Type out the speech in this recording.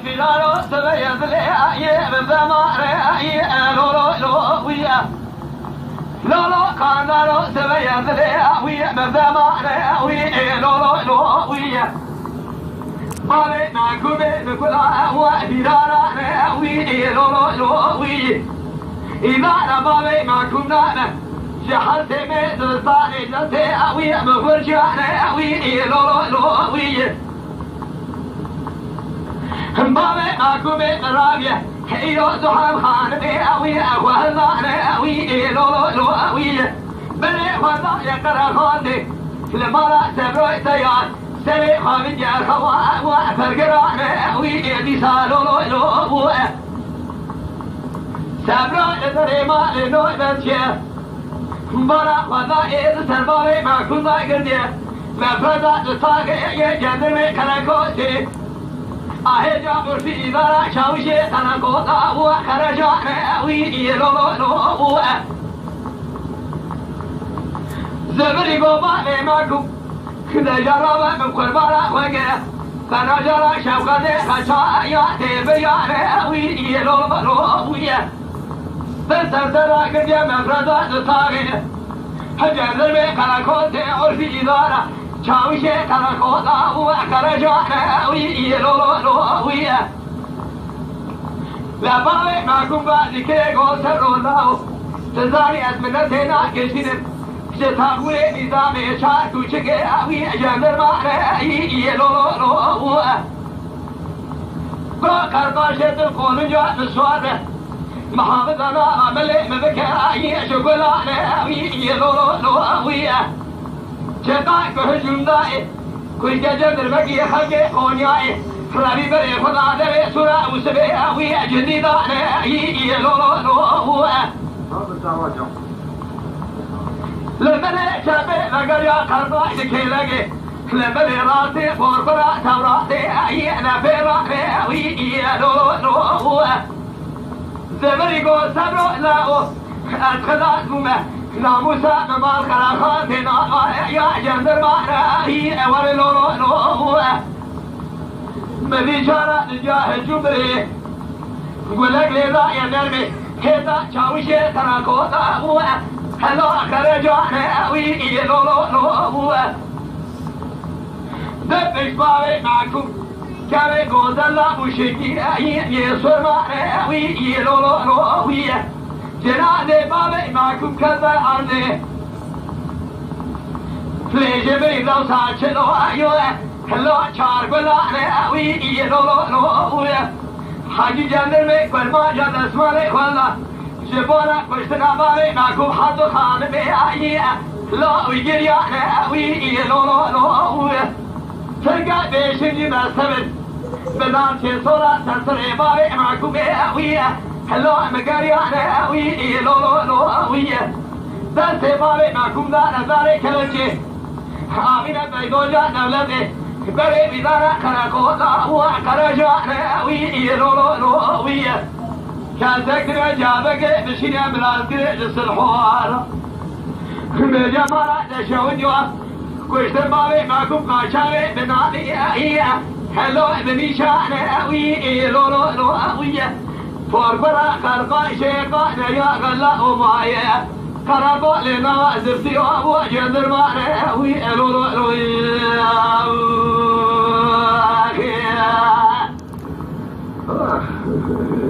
بلالو سبيت لي بزمان لولو ويا لولو قاندالو سبيت لي بزمان لولو ويا بالي ناكوبي بكلا وبلالا لولو ويا إذا نبالي ما كنا جحلت من الثاني جلتي أوي مفرجانا أوي لولو ويا بابي ماكو بقرابية هيو زحام خان بي أوي أخوالنا أوي لولو أوي بني خوانا يقرا خاندي لما سبروي تيار سري خامد يا خوا وفرقران أوي ديسا لولو سبروي تري ما لنوي بسيه بارا خوانا إذ سرباري ماكو نا قرديه مفردا لطاقي يجندرمي كنكوتي آه جابر في دارا شاوشي تنكوتا وخرجان ويدي لولو زبري بابا لماكو كده جرابا من قربانا وقع كنجرا شوقتي خشاياتي بيان ويدي لولو تسرسرا قديا مفردا لطاقي جندرمي كنكوتي عرفي دارا شاوشي كنكوتا وخرجان ويدي لولو لا بالي معكم بعد كي غوصر رولاو تزاري أزمنتنا كشين جتاقوي نظامي شاركو شكي أوي جندر معنى لولو باقر باشد القول جاء نسوار محافظنا عملي مبكاي شغلانة أوي لولو جتاق بهجم دائي كل جندر بقي خلقي قونياي ربي بري خدا دري سورة وسبي أوي جديدة لولو لمن شابي لقريا قرضا شكيلقي لمن راسي فورفرا توراتي أنا بيراتي أوي لولو زمري قو سبرو لاو أدخلات ممه ناموسا نمال خلاخاتنا يا جندر معنا أولي لولو مليشارة نجاه جبري قولك لذا يا نرمي هيدا شاوشي تراكوتا هلو خرجانا أوي لولو دبش بابي معكم كاري قوزلا مشكي يسور معنا أوي لولو جنادي بابي معكم كذا عرضي فليجي بي لو ساچلو أيوه هلو چار گلانه اوی لولو حاجی جندر میں فرما جا دسمالے خوالا جبورا کشتنا بارے ناکو حد خان میں آئی لو اوی گریانه اوی لولو فرقا بیشنجی مرسبت بدان چه سولا سرسر بارے ناکو میں اوی هلو مگریانه اوی لولو دست بارے ناکو دا نظارے کلچے آمینہ بیدو جا دولتے بري بدانا كراكوتا وكراجانا وي لولو كازك جابك بشينا بلازك للصلحوار بجمالا تشونيوا كوشتر بابي معكم قاشاري بنادي هلو بنيشانا وي لولو فوربرا خرقا شيقا يا غلا ومايا كراكو لنا زفتي وجندر معنا وي لولو Oh.